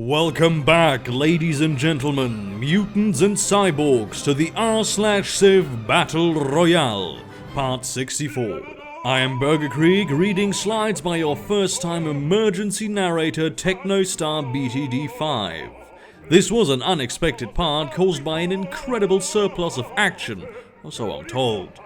Welcome back, ladies and gentlemen, mutants and cyborgs, to the r/civ Battle Royale, Part 64. I am Burgerkrieg, reading slides by your first-time emergency narrator Technostar BTD5. This was an unexpected part caused by an incredible surplus of action, or so I'm told,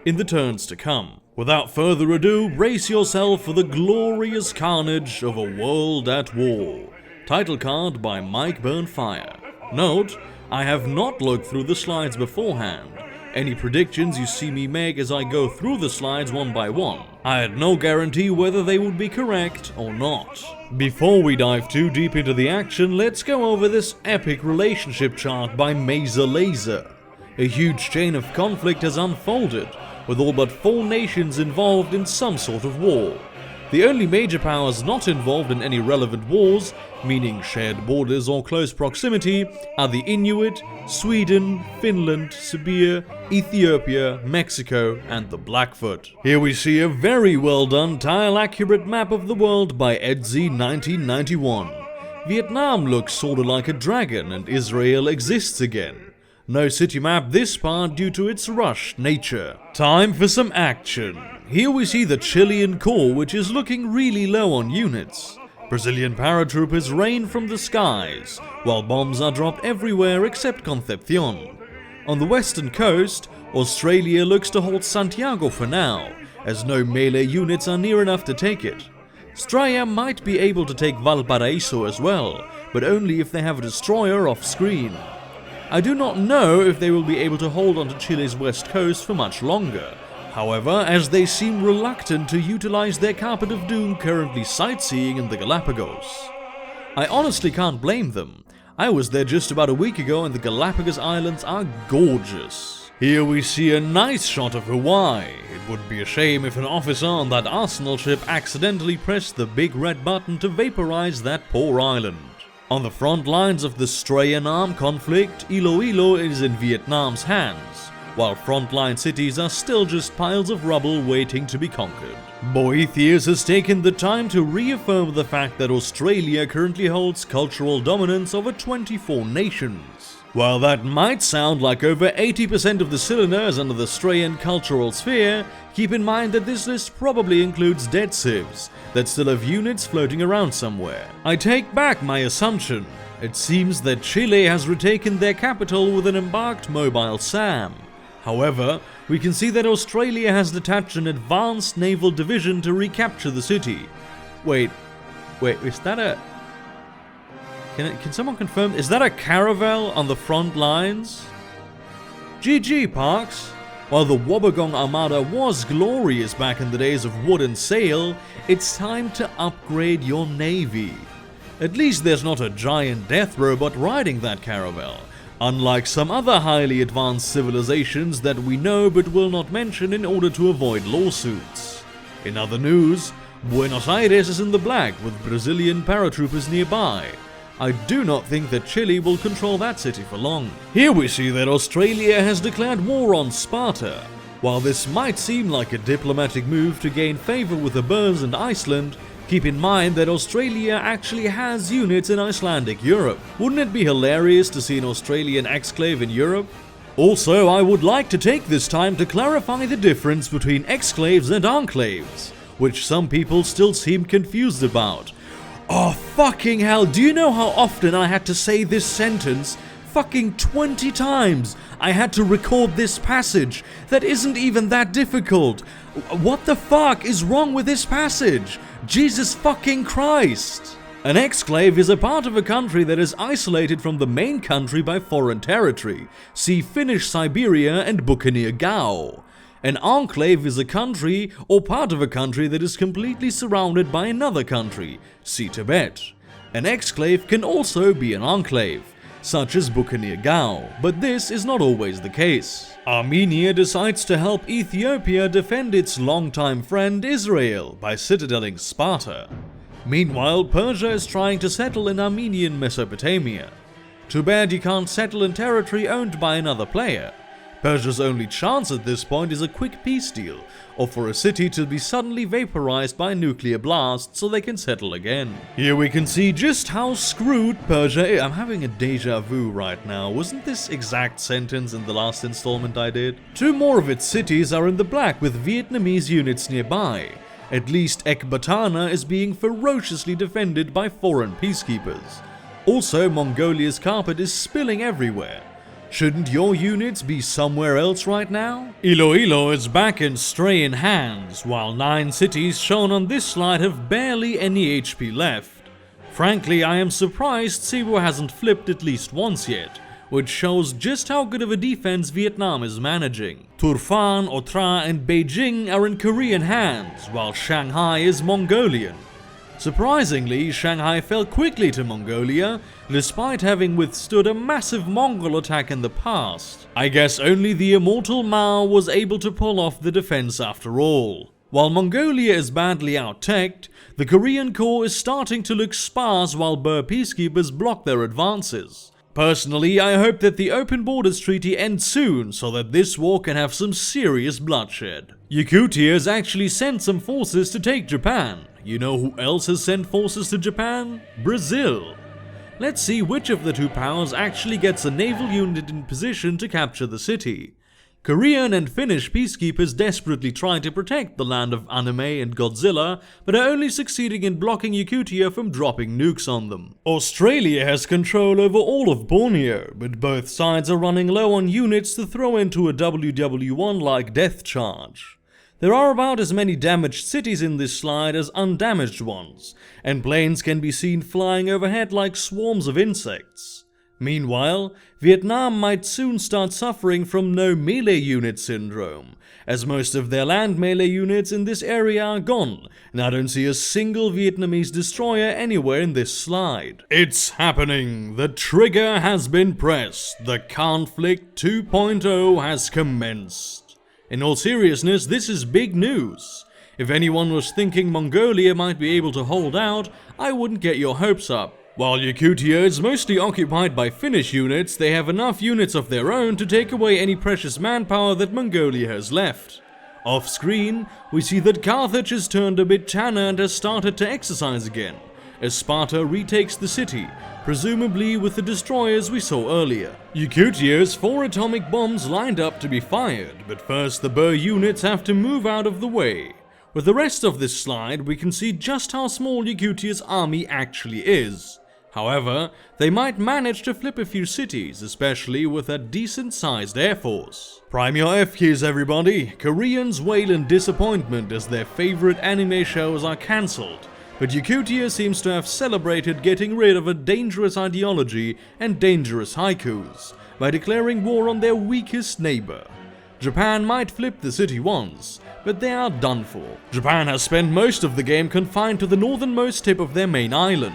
in the turns to come. Without further ado, brace yourself for the glorious carnage of a world at war. Title card by Mike Burnfire. Note, I have not looked through the slides beforehand. Any predictions you see me make as I go through the slides one by one, I had no guarantee whether they would be correct or not. Before we dive too deep into the action, let's go over this epic relationship chart by Mazer Laser. A huge chain of conflict has unfolded, with all but 4 nations involved in some sort of war. The only major powers not involved in any relevant wars, meaning shared borders or close proximity, are the Inuit, Sweden, Finland, Siberia, Ethiopia, Mexico, and the Blackfoot. Here we see a very well done tile-accurate map of the world by Etsy 1991. Vietnam looks sorta like a dragon and Israel exists again. No city map this part due to its rushed nature. Time for some action. Here we see the Chilean Corps, which is looking really low on units. Brazilian paratroopers rain from the skies, while bombs are dropped everywhere except Concepcion. On the western coast, Australia looks to hold Santiago for now, as no melee units are near enough to take it. Straya might be able to take Valparaiso as well, but only if they have a destroyer off screen. I do not know if they will be able to hold onto Chile's west coast for much longer. However, as they seem reluctant to utilize their carpet of doom currently sightseeing in the Galapagos. I honestly can't blame them. I was there just about a week ago and the Galapagos Islands are gorgeous. Here we see a nice shot of Hawaii. It would be a shame if an officer on that arsenal ship accidentally pressed the big red button to vaporize that poor island. On the front lines of the Strayan Arm conflict, Iloilo is in Vietnam's hands, while frontline cities are still just piles of rubble waiting to be conquered. Boethius has taken the time to reaffirm the fact that Australia currently holds cultural dominance over 24 nations. While that might sound like over 80% of the cylinders under the Strayan cultural sphere, keep in mind that this list probably includes dead civs that still have units floating around somewhere. I take back my assumption. It seems that Chile has retaken their capital with an embarked mobile SAM. However, we can see that Australia has detached an advanced naval division to recapture the city. Wait, is that a... Can someone confirm? Is that a caravel on the front lines? GG, Parks! While the Wobbegong Armada was glorious back in the days of wood and sail, it's time to upgrade your navy. At least there's not a giant death robot riding that caravel, unlike some other highly advanced civilizations that we know but will not mention in order to avoid lawsuits. In other news, Buenos Aires is in the black with Brazilian paratroopers nearby. I do not think that Chile will control that city for long. Here we see that Australia has declared war on Sparta. While this might seem like a diplomatic move to gain favor with the Burns and Iceland, keep in mind that Australia actually has units in Icelandic Europe. Wouldn't it be hilarious to see an Australian exclave in Europe? Also, I would like to take this time to clarify the difference between exclaves and enclaves, which some people still seem confused about. Oh fucking hell, do you know how often I had to say this sentence? Fucking 20 times! I had to record this passage. That isn't even that difficult. What the fuck is wrong with this passage? Jesus fucking Christ! An exclave is a part of a country that is isolated from the main country by foreign territory. See Finnish Siberia and Buccaneer Gao. An enclave is a country or part of a country that is completely surrounded by another country. See Tibet. An exclave can also be an enclave, such as Buccaneer Gao, but this is not always the case. Armenia decides to help Ethiopia defend its longtime friend Israel by citadeling Sparta. Meanwhile, Persia is trying to settle in Armenian Mesopotamia. Too bad you can't settle in territory owned by another player. Persia's only chance at this point is a quick peace deal, or for a city to be suddenly vaporized by a nuclear blast so they can settle again. Here we can see just how screwed Persia is. I'm having a deja vu right now. Wasn't this exact sentence in the last installment I did? 2 more of its cities are in the black with Vietnamese units nearby. At least Ekbatana is being ferociously defended by foreign peacekeepers. Also, Mongolia's carpet is spilling everywhere. Shouldn't your units be somewhere else right now? Iloilo is back in Strayan hands, while 9 cities shown on this slide have barely any HP left. Frankly, I am surprised Cebu hasn't flipped at least once yet, which shows just how good of a defense Vietnam is managing. Turfan, Otra and Beijing are in Korean hands, while Shanghai is Mongolian. Surprisingly, Shanghai fell quickly to Mongolia, despite having withstood a massive Mongol attack in the past. I guess only the immortal Mao was able to pull off the defense after all. While Mongolia is badly out-teched, the Korean core is starting to look sparse while Burr peacekeepers block their advances. Personally, I hope that the Open Borders Treaty ends soon so that this war can have some serious bloodshed. Yakutia has actually sent some forces to take Japan. You know who else has sent forces to Japan? Brazil. Let's see which of the 2 powers actually gets a naval unit in position to capture the city. Korean and Finnish peacekeepers desperately try to protect the land of anime and Godzilla, but are only succeeding in blocking Yakutia from dropping nukes on them. Australia has control over all of Borneo, but both sides are running low on units to throw into a WW1-like death charge. There are about as many damaged cities in this slide as undamaged ones, and planes can be seen flying overhead like swarms of insects. Meanwhile, Vietnam might soon start suffering from no melee unit syndrome, as most of their land melee units in this area are gone, and I don't see a single Vietnamese destroyer anywhere in this slide. It's happening! The trigger has been pressed. The conflict 2.0 has commenced. In all seriousness, this is big news. If anyone was thinking Mongolia might be able to hold out, I wouldn't get your hopes up. While Yakutia is mostly occupied by Finnish units, they have enough units of their own to take away any precious manpower that Mongolia has left. Off screen, we see that Carthage has turned a bit tanner and has started to exercise again, as Sparta retakes the city, presumably with the destroyers we saw earlier. Yakutia has 4 atomic bombs lined up to be fired, but first the Burr units have to move out of the way. With the rest of this slide, we can see just how small Yakutia's army actually is. However, they might manage to flip a few cities, especially with a decent-sized air force. Prime your F keys, everybody! Koreans wail in disappointment as their favorite anime shows are cancelled, but Yakutia seems to have celebrated getting rid of a dangerous ideology and dangerous haikus by declaring war on their weakest neighbor. Japan might flip the city once, but they are done for. Japan has spent most of the game confined to the northernmost tip of their main island.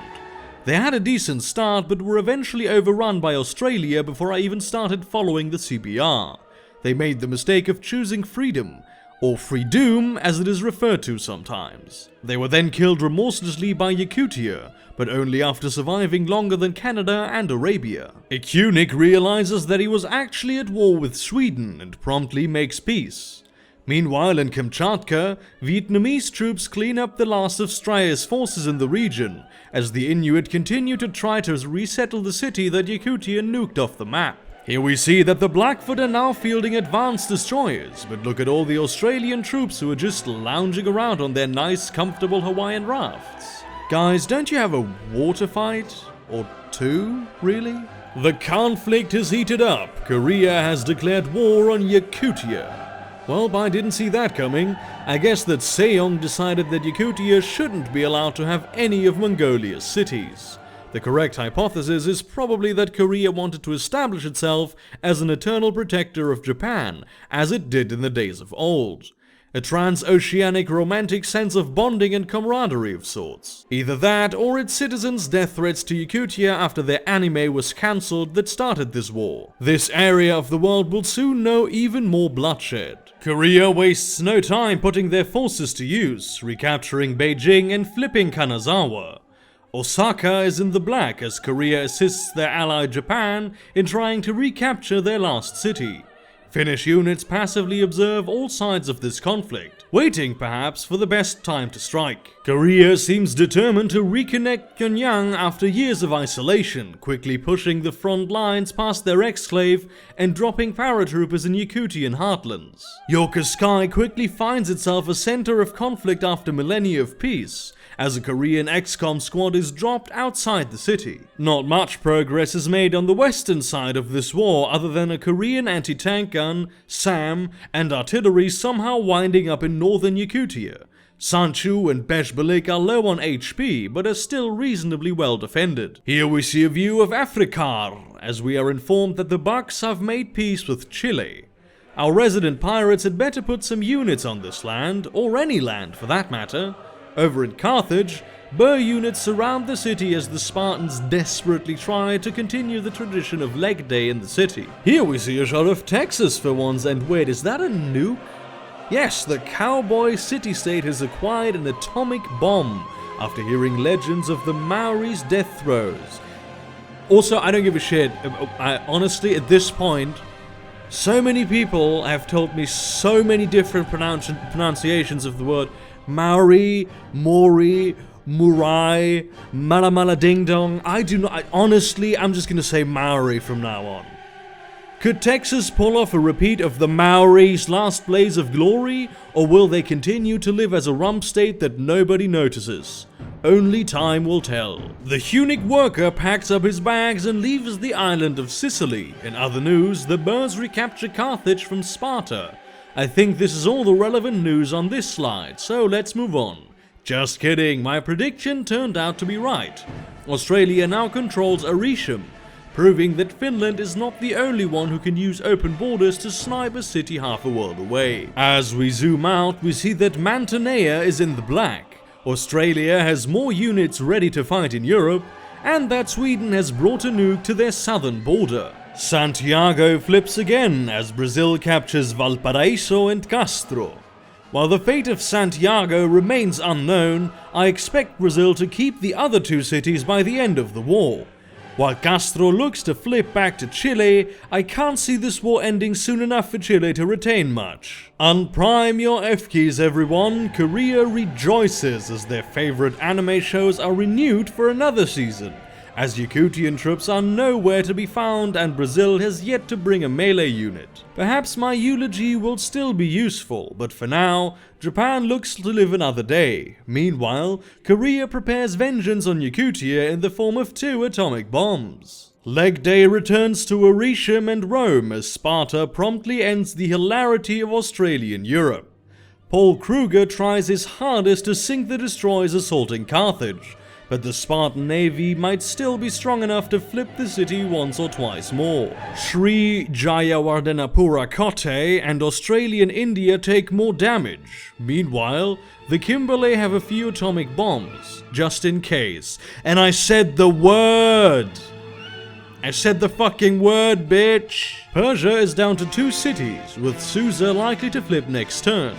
They had a decent start, but were eventually overrun by Australia before I even started following the CBR. They made the mistake of choosing freedom, or freedom as it is referred to sometimes. They were then killed remorselessly by Yakutia, but only after surviving longer than Canada and Arabia. Ikunik realizes that he was actually at war with Sweden and promptly makes peace. Meanwhile, in Kamchatka, Vietnamese troops clean up the last of Straya's forces in the region, as the Inuit continue to try to resettle the city that Yakutia nuked off the map. Here we see that the Blackfoot are now fielding advanced destroyers, but look at all the Australian troops who are just lounging around on their nice, comfortable Hawaiian rafts. Guys, don't you have a water fight? Or 2, really? The conflict has heated up. Korea has declared war on Yakutia. Well, I didn't see that coming. I guess that Sejong decided that Yakutia shouldn't be allowed to have any of Mongolia's cities. The correct hypothesis is probably that Korea wanted to establish itself as an eternal protector of Japan, as it did in the days of old. A transoceanic romantic sense of bonding and camaraderie of sorts. Either that, or its citizens' death threats to Yakutia after their anime was cancelled that started this war. This area of the world will soon know even more bloodshed. Korea wastes no time putting their forces to use, recapturing Beijing and flipping Kanazawa. Osaka is in the black as Korea assists their ally Japan in trying to recapture their last city. Finnish units passively observe all sides of this conflict, waiting perhaps for the best time to strike. Korea seems determined to reconnect Pyongyang after years of isolation, quickly pushing the front lines past their exclave and dropping paratroopers in Yakutian heartlands. Yokosuka quickly finds itself a center of conflict after millennia of peace, as a Korean XCOM squad is dropped outside the city. Not much progress is made on the western side of this war other than a Korean anti-tank gun, SAM, and artillery somehow winding up in northern Yakutia. Sanchu and Beshbalik are low on HP, but are still reasonably well defended. Here we see a view of Afrikar, as we are informed that the Bucks have made peace with Chile. Our resident pirates had better put some units on this land, or any land for that matter. Over in Carthage, Burr units surround the city as the Spartans desperately try to continue the tradition of leg day in the city. Here we see a shot of Texas for once, and wait, is that a nuke? Yes, the cowboy city-state has acquired an atomic bomb after hearing legends of the Maori's death throes. Also, I don't give a shit. Honestly, at this point, so many people have told me so many different pronunciations of the word Maori, Mori, Murai, Malamala Ding Dong. Honestly, I'm just gonna say Maori from now on. Could Texas pull off a repeat of the Maori's last blaze of glory, or will they continue to live as a rump state that nobody notices? Only time will tell. The Punic worker packs up his bags and leaves the island of Sicily. In other news, the Burrs recapture Carthage from Sparta. I think this is all the relevant news on this slide, so let's move on. Just kidding, my prediction turned out to be right. Australia now controls Arisham, proving that Finland is not the only one who can use open borders to snipe a city half a world away. As we zoom out, we see that Mantinea is in the black, Australia has more units ready to fight in Europe, and that Sweden has brought a nuke to their southern border. Santiago flips again as Brazil captures Valparaiso and Castro. While the fate of Santiago remains unknown, I expect Brazil to keep the other two cities by the end of the war. While Castro looks to flip back to Chile, I can't see this war ending soon enough for Chile to retain much. Unprime your F-keys everyone, Korea rejoices as their favorite anime shows are renewed for another season, as Yakutian troops are nowhere to be found and Brazil has yet to bring a melee unit. Perhaps my eulogy will still be useful, but for now, Japan looks to live another day. Meanwhile, Korea prepares vengeance on Yakutia in the form of 2 atomic bombs. Leg Day returns to Arisham and Rome as Sparta promptly ends the hilarity of Australian Europe. Paul Kruger tries his hardest to sink the destroyers assaulting Carthage, but the Spartan navy might still be strong enough to flip the city once or twice more. Sri Jayawardhanapura Kotte and Australian India take more damage. Meanwhile, the Kimberley have a few atomic bombs, just in case. And I said the word! I said the fucking word, bitch! Persia is down to 2 cities, with Susa likely to flip next turn.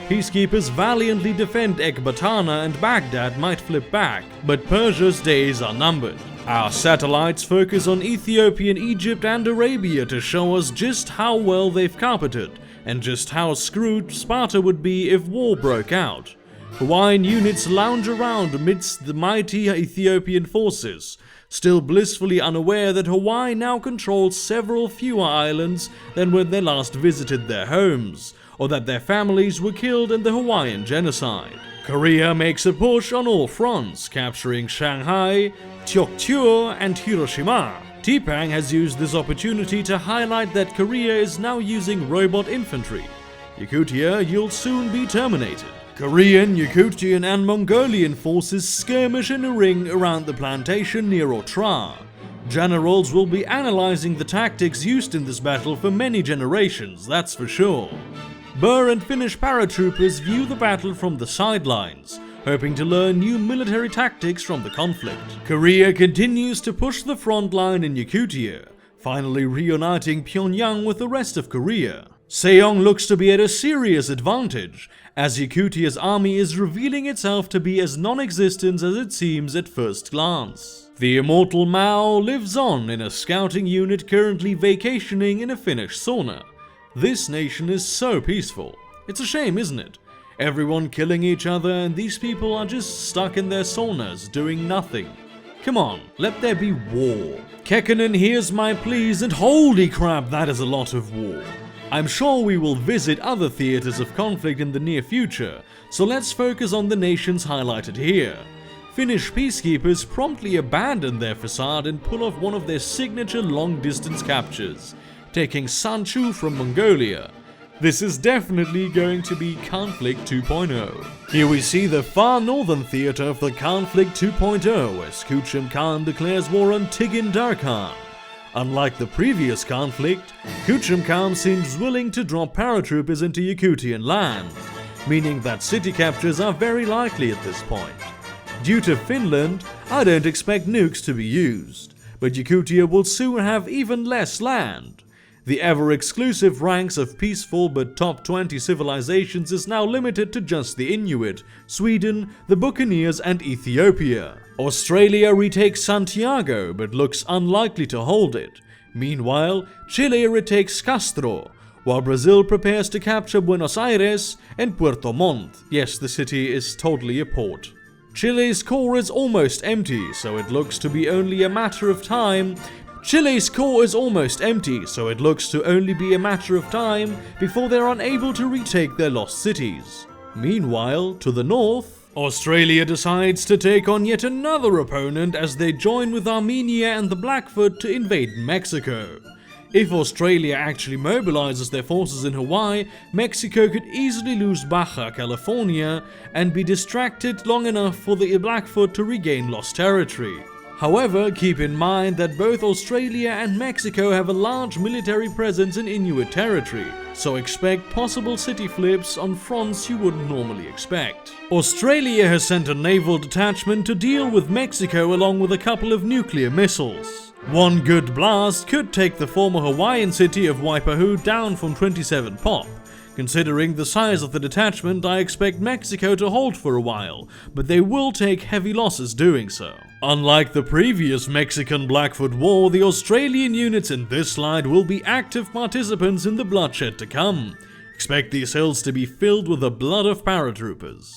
Peacekeepers valiantly defend Ecbatana and Baghdad might flip back, but Persia's days are numbered. Our satellites focus on Ethiopian Egypt and Arabia to show us just how well they've carpeted, and just how screwed Sparta would be if war broke out. Hawaiian units lounge around amidst the mighty Ethiopian forces, still blissfully unaware that Hawaii now controls several fewer islands than when they last visited their homes, or that their families were killed in the Hawaiian genocide. Korea makes a push on all fronts, capturing Shanghai, Tokyo, and Hiroshima. TPang has used this opportunity to highlight that Korea is now using robot infantry. Yakutia, you'll soon be terminated. Korean, Yakutian, and Mongolian forces skirmish in a ring around the plantation near Otra. Generals will be analyzing the tactics used in this battle for many generations, that's for sure. Burr and Finnish paratroopers view the battle from the sidelines, hoping to learn new military tactics from the conflict. Korea continues to push the front line in Yakutia, finally reuniting Pyongyang with the rest of Korea. Seong looks to be at a serious advantage, as Yakutia's army is revealing itself to be as non-existent as it seems at first glance. The immortal Mao lives on in a scouting unit currently vacationing in a Finnish sauna. This nation is so peaceful. It's a shame, isn't it? Everyone killing each other and these people are just stuck in their saunas doing nothing. Come on, let there be war. Kekkonen hears my pleas and holy crap, that is a lot of war. I'm sure we will visit other theaters of conflict in the near future, so let's focus on the nations highlighted here. Finnish peacekeepers promptly abandon their facade and pull off one of their signature long-distance captures, taking Sanchu from Mongolia. This is definitely going to be Conflict 2.0. Here we see the far northern theater of the Conflict 2.0 as Kuchum Khan declares war on Tigin Darkhan. Unlike the previous conflict, Kuchum Khan seems willing to drop paratroopers into Yakutian land, meaning that city captures are very likely at this point. Due to Finland, I don't expect nukes to be used, but Yakutia will soon have even less land. The ever-exclusive ranks of peaceful but top 20 civilizations is now limited to just the Inuit, Sweden, the Buccaneers and Ethiopia. Australia retakes Santiago but looks unlikely to hold it. Meanwhile, Chile retakes Castro, while Brazil prepares to capture Buenos Aires and Puerto Montt. Yes, the city is totally a port. Chile's core is almost empty, so it looks to be only a matter of time. Chile's core is almost empty, so it looks to only be a matter of time before they're unable to retake their lost cities. Meanwhile, to the north, Australia decides to take on yet another opponent as they join with Armenia and the Blackfoot to invade Mexico. If Australia actually mobilizes their forces in Hawaii, Mexico could easily lose Baja California and be distracted long enough for the Blackfoot to regain lost territory. However, keep in mind that both Australia and Mexico have a large military presence in Inuit territory, so expect possible city flips on fronts you wouldn't normally expect. Australia has sent a naval detachment to deal with Mexico along with a couple of nuclear missiles. One good blast could take the former Hawaiian city of Waipahu down from 27 pop. Considering the size of the detachment, I expect Mexico to hold for a while, but they will take heavy losses doing so. Unlike the previous Mexican Blackfoot War, the Australian units in this slide will be active participants in the bloodshed to come. Expect these hills to be filled with the blood of paratroopers.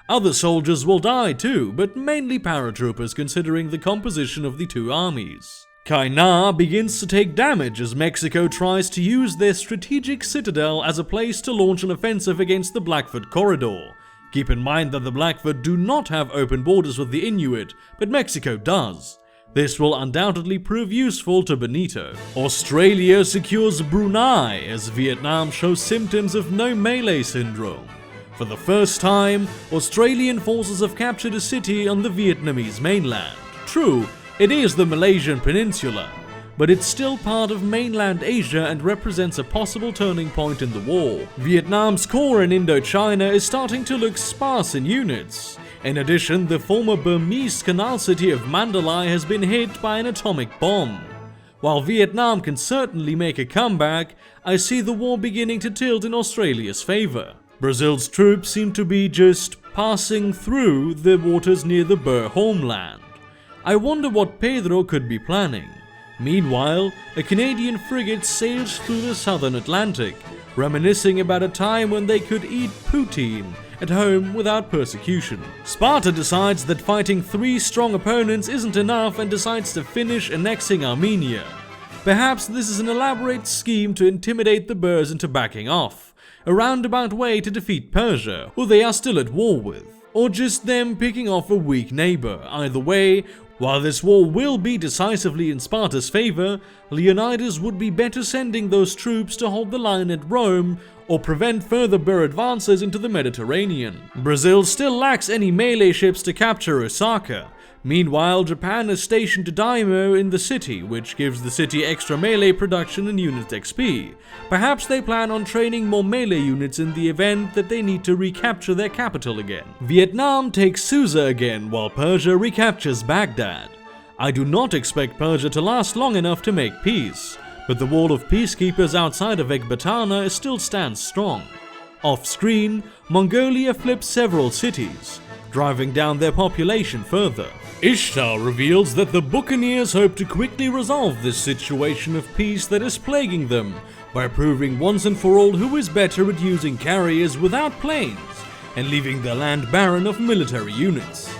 Other soldiers will die too, but mainly paratroopers considering the composition of the two armies. Kainar begins to take damage as Mexico tries to use their strategic citadel as a place to launch an offensive against the Blackfoot corridor. Keep in mind that the Blackfoot do not have open borders with the Inuit, but Mexico does. This will undoubtedly prove useful to Benito. Australia secures Brunei as Vietnam shows symptoms of no melee syndrome. For the first time, Australian forces have captured a city on the Vietnamese mainland. True, it is the Malaysian peninsula, but it's still part of mainland Asia and represents a possible turning point in the war. Vietnam's core in Indochina is starting to look sparse in units. In addition, the former Burmese canal city of Mandalay has been hit by an atomic bomb. While Vietnam can certainly make a comeback, I see the war beginning to tilt in Australia's favor. Brazil's troops seem to be just passing through the waters near the Boer homeland. I wonder what Pedro could be planning. Meanwhile, a Canadian frigate sails through the southern Atlantic, reminiscing about a time when they could eat poutine at home without persecution. Sparta decides that fighting 3 strong opponents isn't enough and decides to finish annexing Armenia. Perhaps this is an elaborate scheme to intimidate the Boers into backing off, a roundabout way to defeat Persia, who they are still at war with, or just them picking off a weak neighbor. Either way, while this war will be decisively in Sparta's favor, Leonidas would be better sending those troops to hold the line at Rome or prevent further Boer advances into the Mediterranean. Brazil still lacks any melee ships to capture Osaka. Meanwhile, Japan is stationed to Daimyo in the city, which gives the city extra melee production and unit XP. Perhaps they plan on training more melee units in the event that they need to recapture their capital again. Vietnam takes Susa again, while Persia recaptures Baghdad. I do not expect Persia to last long enough to make peace, but the wall of peacekeepers outside of Ekbatana still stands strong. Off-screen, Mongolia flips several cities, driving down their population further. Ishtar reveals that the Buccaneers hope to quickly resolve this situation of peace that is plaguing them by proving once and for all who is better at using carriers without planes and leaving their land barren of military units.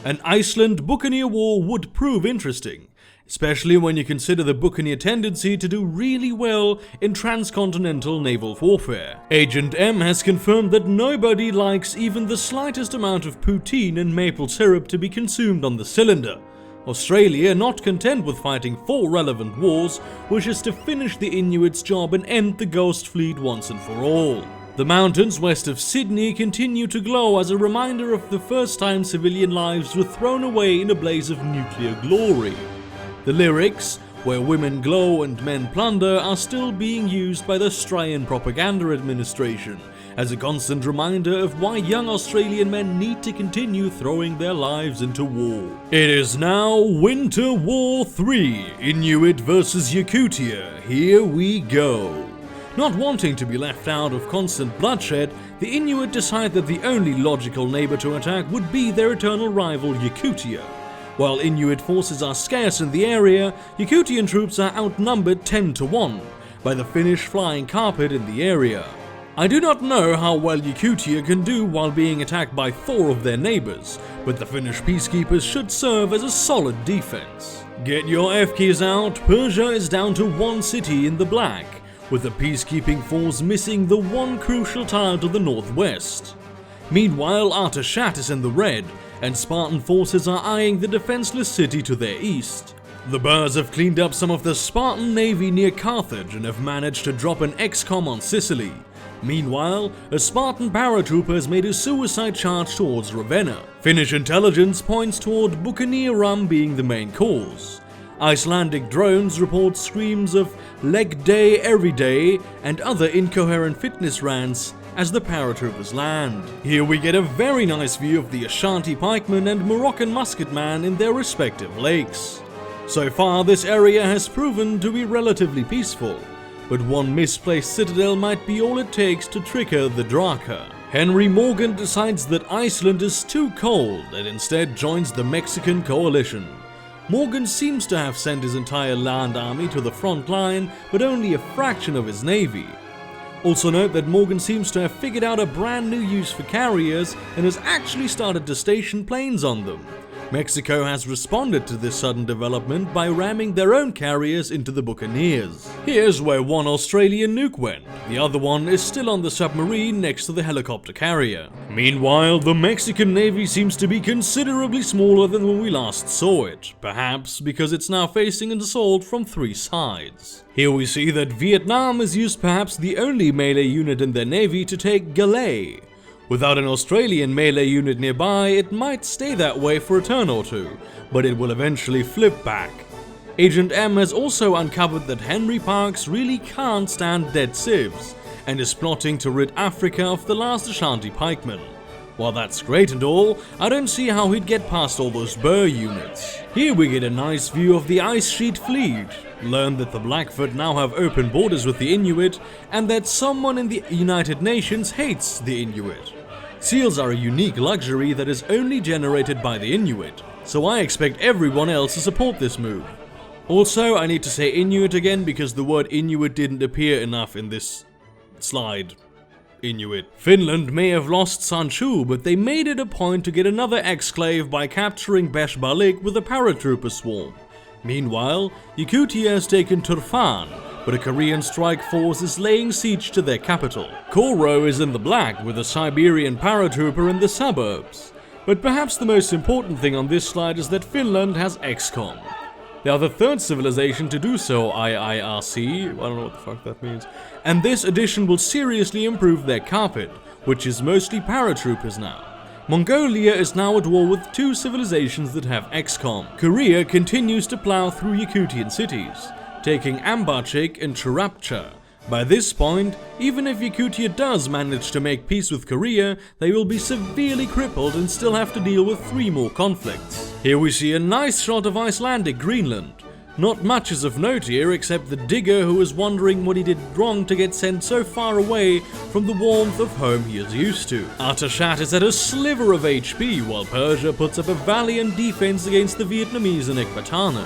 An Iceland Buccaneer war would prove interesting, especially when you consider the Buccaneer tendency to do really well in transcontinental naval warfare. Agent M has confirmed that nobody likes even the slightest amount of poutine and maple syrup to be consumed on the cylinder. Australia, not content with fighting 4 relevant wars, wishes to finish the Inuits' job and end the Ghost Fleet once and for all. The mountains west of Sydney continue to glow as a reminder of the first time civilian lives were thrown away in a blaze of nuclear glory. The lyrics, "Where women glow and men plunder," are still being used by the Australian Propaganda Administration as a constant reminder of why young Australian men need to continue throwing their lives into war. It is now Winter War 3, Inuit versus Yakutia. Here we go. Not wanting to be left out of constant bloodshed, the Inuit decide that the only logical neighbor to attack would be their eternal rival Yakutia. While Inuit forces are scarce in the area, Yakutian troops are outnumbered 10 to 1 by the Finnish flying carpet in the area. I do not know how well Yakutia can do while being attacked by 4 of their neighbors, but the Finnish peacekeepers should serve as a solid defense. Get your F keys out, Persia is down to 1 city in the black, with the peacekeeping force missing the one crucial tile to the northwest. Meanwhile, Artashat is in the red, and Spartan forces are eyeing the defenseless city to their east. The Boers have cleaned up some of the Spartan navy near Carthage and have managed to drop an XCOM on Sicily. Meanwhile, a Spartan paratrooper has made a suicide charge towards Ravenna. Finnish intelligence points toward Buccaneer Rum being the main cause. Icelandic drones report screams of "leg day every day" and other incoherent fitness rants as the paratroopers land. Here we get a very nice view of the Ashanti pikeman and Moroccan musketman in their respective lakes. So far, this area has proven to be relatively peaceful, but one misplaced citadel might be all it takes to trigger the Draka. Henry Morgan decides that Iceland is too cold and instead joins the Mexican coalition. Morgan seems to have sent his entire land army to the front line, but only a fraction of his navy. Also note that Morgan seems to have figured out a brand new use for carriers and has actually started to station planes on them. Mexico has responded to this sudden development by ramming their own carriers into the Buccaneers. Here's where one Australian nuke went. The other one is still on the submarine next to the helicopter carrier. Meanwhile, the Mexican Navy seems to be considerably smaller than when we last saw it, perhaps because it's now facing an assault from 3 sides. Here we see that Vietnam has used perhaps the only melee unit in their navy to take Galay. Without an Australian melee unit nearby, it might stay that way for a turn or 2, but it will eventually flip back. Agent M has also uncovered that Henry Parkes really can't stand dead civs, and is plotting to rid Africa of the last Ashanti pikemen. While that's great and all, I don't see how he'd get past all those Boer units. Here we get a nice view of the Ice Sheet Fleet, learn that the Blackfoot now have open borders with the Inuit, and that someone in the United Nations hates the Inuit. Seals are a unique luxury that is only generated by the Inuit, so I expect everyone else to support this move. Also, I need to say Inuit again because the word Inuit didn't appear enough in this slide. Inuit. Finland may have lost Sanchu, but they made it a point to get another exclave by capturing Beshbalik with a paratrooper swarm. Meanwhile, Yakutia has taken Turfan, but a Korean strike force is laying siege to their capital. Koro is in the black with a Siberian paratrooper in the suburbs. But perhaps the most important thing on this slide is that Finland has XCOM. They are the 3rd civilization to do so, IIRC, I don't know what the fuck that means. And this addition will seriously improve their carpet, which is mostly paratroopers now. Mongolia is now at war with 2 civilizations that have XCOM. Korea continues to plow through Yakutian cities, taking Ambachik and Churapcha. By this point, even if Yakutia does manage to make peace with Korea, they will be severely crippled and still have to deal with 3 more conflicts. Here we see a nice shot of Icelandic Greenland. Not much is of note here except the digger who is wondering what he did wrong to get sent so far away from the warmth of home he is used to. Artashat is at a sliver of HP while Persia puts up a valiant defense against the Vietnamese in Ekbatana.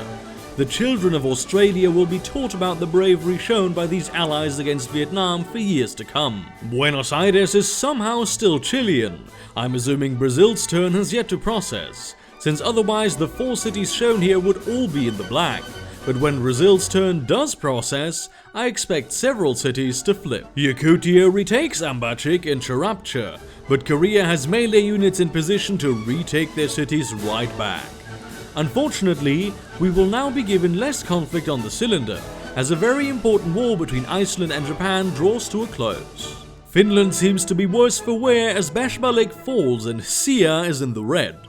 the children of Australia will be taught about the bravery shown by these allies against Vietnam for years to come. Buenos Aires is somehow still Chilean. I'm assuming Brazil's turn has yet to process, since otherwise the 4 cities shown here would all be in the black. But when Brazil's turn does process, I expect several cities to flip. Yakutia retakes Ambachik and Charapcha, but Korea has melee units in position to retake their cities right back. Unfortunately, we will now be given less conflict on the cylinder, as a very important war between Iceland and Japan draws to a close. Finland seems to be worse for wear as Bashbalik falls and Sia is in the red.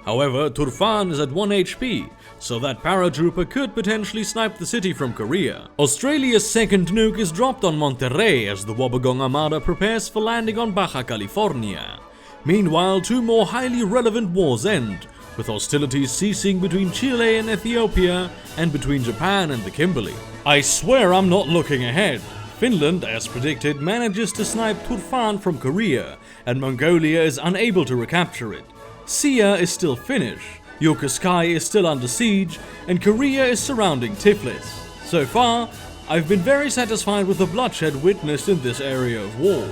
However, Turfan is at 1 HP, so that paratrooper could potentially snipe the city from Korea. Australia's second nuke is dropped on Monterrey as the Wobbegong Armada prepares for landing on Baja California. Meanwhile, 2 more highly relevant wars end, with hostilities ceasing between Chile and Ethiopia and between Japan and the Kimberley. I swear I'm not looking ahead. Finland, as predicted, manages to snipe Turfan from Korea, and Mongolia is unable to recapture it. Sia is still Finnish, Yokosuka is still under siege, and Korea is surrounding Tiflis. So far, I've been very satisfied with the bloodshed witnessed in this area of war.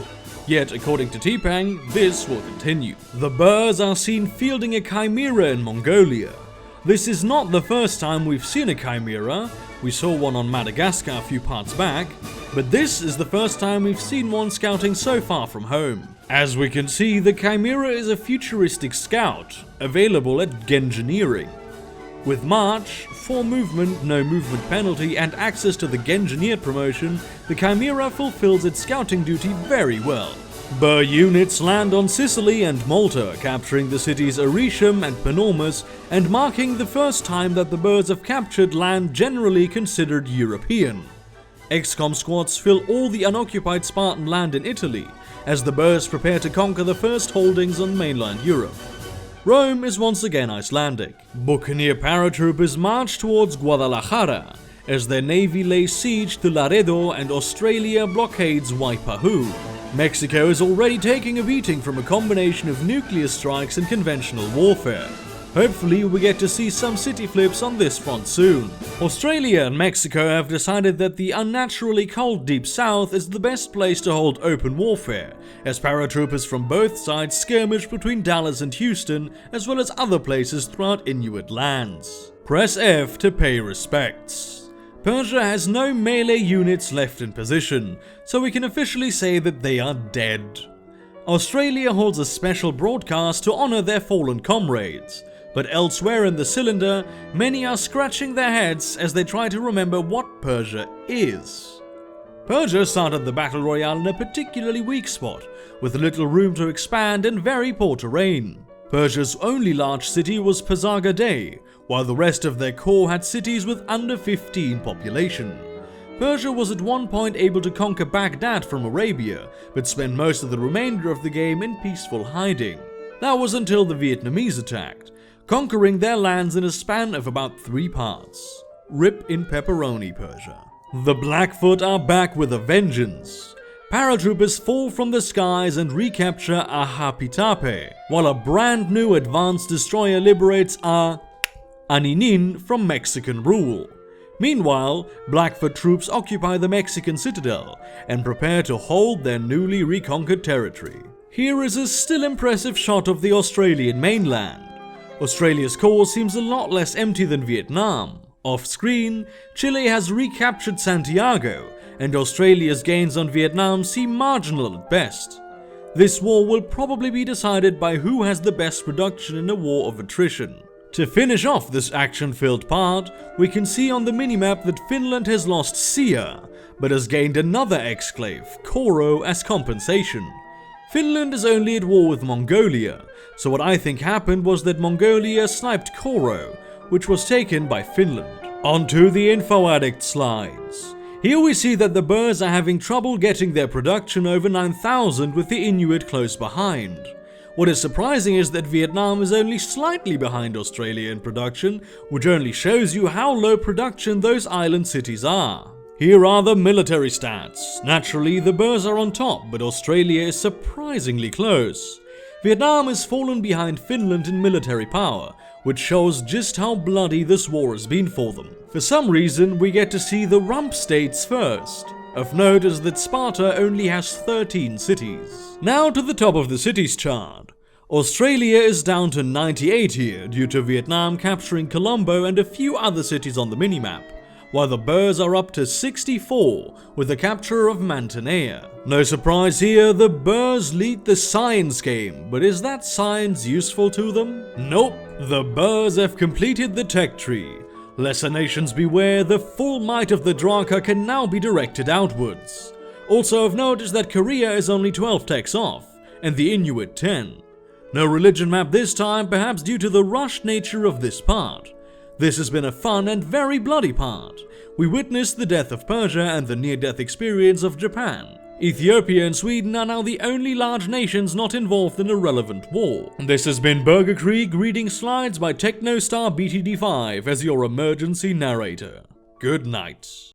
Yet, according to TPang, this will continue. The Boers are seen fielding a chimera in Mongolia. This is not the first time we've seen a chimera. We saw one on Madagascar a few parts back, but this is the first time we've seen one scouting so far from home. As we can see, the Chimera is a futuristic scout, available at Gengineering. With March, 4 movement, no movement penalty, and access to the Gengineered promotion, the Chimera fulfills its scouting duty very well. Boer units land on Sicily and Malta, capturing the cities Arisham and Panormus, and marking the first time that the Boers have captured land generally considered European. XCOM squads fill all the unoccupied Spartan land in Italy, as the Boers prepare to conquer the first holdings on mainland Europe. Rome is once again Icelandic. Buccaneer paratroopers march towards Guadalajara, as their navy lays siege to Laredo and Australia blockades Waipahu. Mexico is already taking a beating from a combination of nuclear strikes and conventional warfare. Hopefully we get to see some city flips on this front soon. Australia and Mexico have decided that the unnaturally cold Deep South is the best place to hold open warfare, as paratroopers from both sides skirmish between Dallas and Houston, as well as other places throughout Inuit lands. Press F to pay respects. Persia has no melee units left in position, so we can officially say that they are dead. Australia holds a special broadcast to honor their fallen comrades. But elsewhere in the cylinder, many are scratching their heads as they try to remember what Persia is. Persia started the Battle Royale in a particularly weak spot, with little room to expand and very poor terrain. Persia's only large city was Pasargadae, while the rest of their core had cities with under 15 population. Persia was at one point able to conquer Baghdad from Arabia, but spent most of the remainder of the game in peaceful hiding. That was until the Vietnamese attacked, conquering their lands in a span of about 3 parts. Rip in pepperoni, Persia. The Blackfoot are back with a vengeance. Paratroopers fall from the skies and recapture Ahapitape, while a brand new advanced destroyer liberates Aninin from Mexican rule. Meanwhile, Blackfoot troops occupy the Mexican citadel and prepare to hold their newly reconquered territory. Here is a still impressive shot of the Australian mainland. Australia's core seems a lot less empty than Vietnam. Off-screen, Chile has recaptured Santiago, and Australia's gains on Vietnam seem marginal at best. This war will probably be decided by who has the best production in a war of attrition. To finish off this action-filled part, we can see on the minimap that Finland has lost Sia, but has gained another exclave, Koro, as compensation. Finland is only at war with Mongolia, so what I think happened was that Mongolia sniped Koro, which was taken by Finland. Onto the info addict slides. Here we see that the Boers are having trouble getting their production over 9,000 with the Inuit close behind. What is surprising is that Vietnam is only slightly behind Australia in production, which only shows you how low production those island cities are. Here are the military stats. Naturally, the Boers are on top, but Australia is surprisingly close. Vietnam has fallen behind Finland in military power, which shows just how bloody this war has been for them. For some reason, we get to see the rump states first. Of note is that Sparta only has 13 cities. Now to the top of the cities chart. Australia is down to 98 here due to Vietnam capturing Colombo and a few other cities on the minimap, while the Boers are up to 64 with the capture of Mantinea. No surprise here, the Boers lead the science game, but is that science useful to them? Nope, the Boers have completed the tech tree. Lesser nations beware, the full might of the Draka can now be directed outwards. Also of note is that Korea is only 12 techs off, and the Inuit 10. No religion map this time, perhaps due to the rushed nature of this part. This has been a fun and very bloody part. We witnessed the death of Persia and the near-death experience of Japan. Ethiopia and Sweden are now the only large nations not involved in a relevant war. This has been Burgerkrieg reading slides by TechnoStar BTD5 as your emergency narrator. Good night.